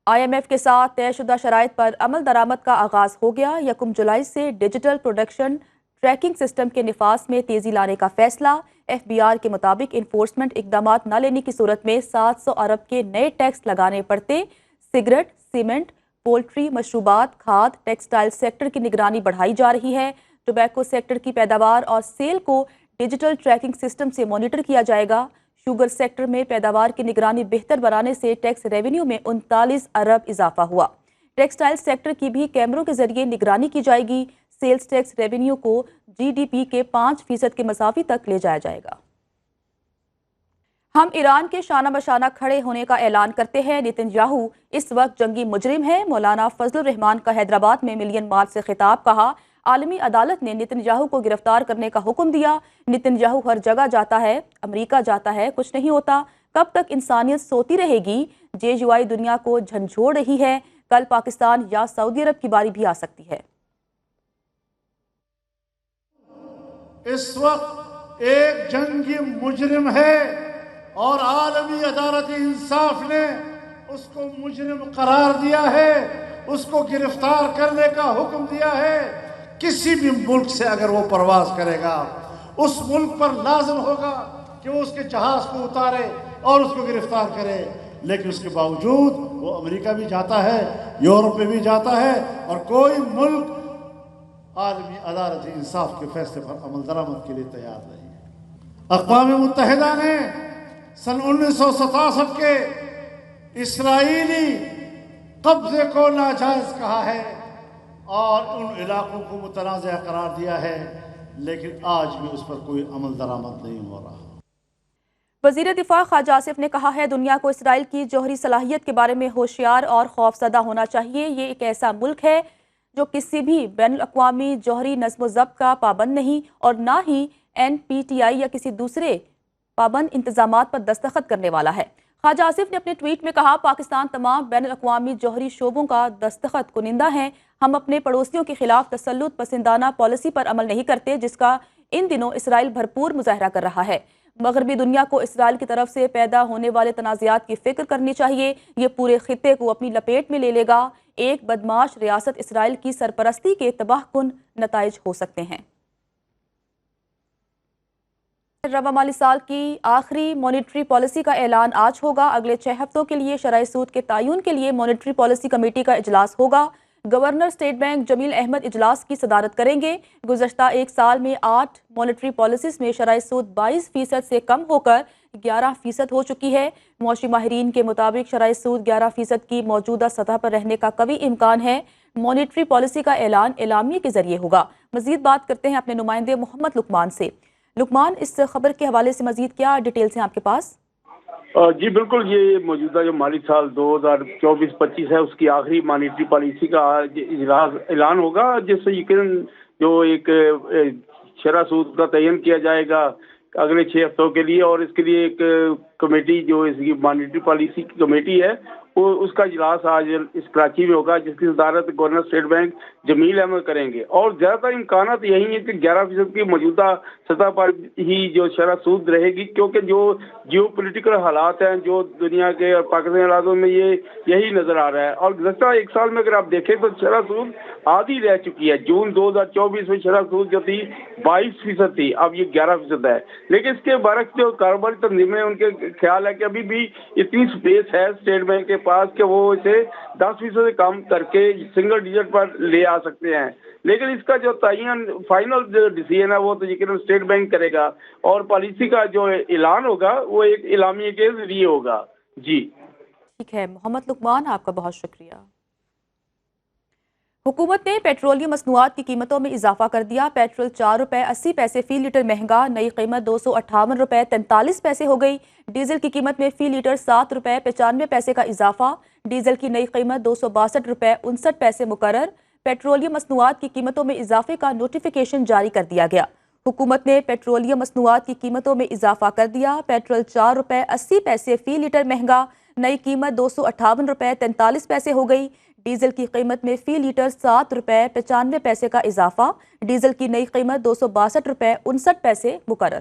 IMF کے ساتھ طے شدہ شرائط پر عمل درآمد کا آغاز ہو گیا۔ 1 جولائی سے ڈیجیٹل پروڈکشن ٹریکنگ سسٹم کے نفاذ میں تیزی لانے کا فیصلہ۔ FBR کے مطابق انفورسمنٹ اقدامات نہ لینے کی صورت میں 700 ارب کے نئے ٹیکس لگانے پڑتے۔ سگریٹ، سیمنٹ، پولٹری، مشروبات، کھاد، ٹیکسٹائل سیکٹر کی نگرانی بڑھائی جا رہی ہے۔ ٹوبیکو سیکٹر کی پیداوار اور سیل کو ڈیجیٹل ٹریکنگ سسٹم سے مانیٹر کیا جائے گا۔ شوگر سیکٹر میں پیداوار کی نگرانی بہتر بنانے سے ٹیکس ریونیو میں 39 ارب اضافہ ہوا۔ ٹیکسٹائل سیکٹر کی بھی کیمروں کے ذریعے نگرانی کی جائے گی۔ سیلز ٹیکس ریونیو کو GDP کے 5% کے مساوی تک لے جایا جائے گا۔ ہم ایران کے شانہ بشانہ کھڑے ہونے کا اعلان کرتے ہیں۔ نتن یاہو اس وقت جنگی مجرم ہے۔ مولانا فضل الرحمان کا حیدرآباد میں ملین مارچ سے خطاب کہا۔ عالمی عدالت نے نتن یاہو کو گرفتار کرنے کا حکم دیا۔ نتن یاہو ہر جگہ جاتا ہے، امریکہ جاتا ہے، کچھ نہیں ہوتا۔ کب تک انسانیت سوتی رہے گی؟ JUI دنیا کو جھنجھوڑ رہی ہے۔ کل پاکستان یا سعودی عرب کی باری بھی آ سکتی ہے۔ اس وقت ایک جنگی مجرم ہے اور عالمی عدالت انصاف نے اس کو مجرم قرار دیا ہے، اس کو گرفتار کرنے کا حکم دیا ہے۔ کسی بھی ملک سے اگر وہ پرواز کرے گا، اس ملک پر لازم ہوگا کہ وہ اس کے جہاز کو اتارے اور اس کو گرفتار کرے، لیکن اس کے باوجود وہ امریکہ بھی جاتا ہے، یورپ میں بھی جاتا ہے، اور کوئی ملک عالمی عدالت انصاف کے فیصلے پر عمل درآمد کے لیے تیار نہیں ہے۔ اقوام متحدہ نے سن 1967 کے اسرائیلی قبضے کو ناجائز کہا ہے اور ان علاقوں کو متنازع قرار دیا ہے، لیکن آج بھی اس پر کوئی عمل درآمد نہیں ہو رہا۔ وزیر دفاع خواجہ آصف نے کہا ہے دنیا کو اسرائیل کی جوہری صلاحیت کے بارے میں ہوشیار اور خوفزدہ ہونا چاہیے۔ یہ ایک ایسا ملک ہے جو کسی بھی بین الاقوامی جوہری نظم و ضبط کا پابند نہیں اور نہ ہی NPTI یا کسی دوسرے پابند انتظامات پر دستخط کرنے والا ہے۔ خواجہ آصف نے اپنے ٹویٹ میں کہا پاکستان تمام بین الاقوامی جوہری شعبوں کا دستخط کنندہ ہیں۔ ہم اپنے پڑوسیوں کے خلاف تسلط پسندانہ پالیسی پر عمل نہیں کرتے جس کا ان دنوں اسرائیل بھرپور مظاہرہ کر رہا ہے۔ مغربی دنیا کو اسرائیل کی طرف سے پیدا ہونے والے تنازعات کی فکر کرنی چاہیے۔ یہ پورے خطے کو اپنی لپیٹ میں لے لے گا۔ ایک بدمعاش ریاست اسرائیل کی سرپرستی کے تباہ کن نتائج ہو سکتے ہیں۔ رواں مالی سال کی آخری مانیٹری پالیسی کا اعلان آج ہوگا۔ اگلے 6 ہفتوں کے لیے شرح سود کے تعین کے لیے مانیٹری پالیسی کمیٹی کا اجلاس ہوگا۔ گورنر اسٹیٹ بینک جمیل احمد اجلاس کی صدارت کریں گے۔ گزشتہ ایک سال میں 8 مانیٹری پالیسیز میں شرح سود 22% سے کم ہو کر 11% ہو چکی ہے۔ معاشی ماہرین کے مطابق شرح سود 11% کی موجودہ سطح پر رہنے کا قوی امکان ہے۔ مانیٹری پالیسی کا اعلان اعلامیے کے ذریعے ہوگا۔ مزید بات کرتے ہیں اپنے نمائندے محمد لقمان سے۔ لقمان، اس خبر کے حوالے سے مزید کیا ڈیٹیلز ہیں آپ کے پاس؟ جی بالکل، یہ موجودہ جو مالی سال 2024-25 ہے اس کی آخری مانیٹری پالیسی کا اجلاس اعلان ہوگا، جس سے یقیناً جو ایک شرح سود کا تعین کیا جائے گا اگلے 6 ہفتوں کے لیے، اور اس کے لیے ایک کمیٹی جو اس کی مانیٹری پالیسی کی کمیٹی ہے وہ اس کا اجلاس آج اس کراچی میں ہوگا، جس کی صدارت گورنر اسٹیٹ بینک جمیل احمد کریں گے۔ اور زیادہ تر امکانات یہی ہیں کہ 11% کی موجودہ سطح پر ہی جو شرح سود رہے گی، کیونکہ جو جیو پولیٹیکل حالات ہیں جو دنیا کے اور پاکستان حالاتوں میں یہی نظر آ رہا ہے۔ اور گزشتہ ایک سال میں اگر آپ دیکھیں تو شرح سود آدھی رہ چکی ہے۔ جون 2024 میں شرح سود جو تھی 22% تھی، اب یہ 11% ہے۔ لیکن اس کے برعکس جو کاروباری تنظیمیں ان کے خیال ہے کہ ابھی بھی اتنی سپیس ہے اسٹیٹ بینک کے پاس کہ وہ اسے 10% سے کم کر کے سنگل ڈیجٹ پر لے آ سکتے ہیں۔ لیکن اس کا جو تعین فائنل جو ڈیسیژن ہے وہ تو یقیناً اسٹیٹ بینک کرے گا، اور پالیسی کا جو اعلان ہوگا وہ ایک اعلامیے کے ذریعے ہوگا۔ جی ٹھیک ہے محمد لقمان، آپ کا بہت شکریہ۔ حکومت نے پیٹرولیم مصنوعات کی قیمتوں میں اضافہ کر دیا۔ پیٹرول 4 روپے 80 پیسے فی لیٹر مہنگا، نئی قیمت 258 روپے 43 پیسے ہو گئی۔ ڈیزل کی قیمت میں فی لیٹر 7 روپے 95 پیسے کا اضافہ، ڈیزل کی نئی قیمت 262 روپے 59 پیسے مقرر۔ پیٹرولیم مصنوعات کی قیمتوں میں اضافے کا نوٹیفیکیشن جاری کر دیا گیا۔ حکومت نے پیٹرولیم مصنوعات کی قیمتوں میں اضافہ کر دیا۔ پیٹرول 4 روپے 80 پیسے فی لیٹر مہنگا، نئی قیمت 258 روپے 43 پیسے ہو گئی۔ ڈیزل کی قیمت میں فی لیٹر 7 روپے 95 پیسے کا اضافہ، ڈیزل کی نئی قیمت 262 روپے 59 پیسے مقرر۔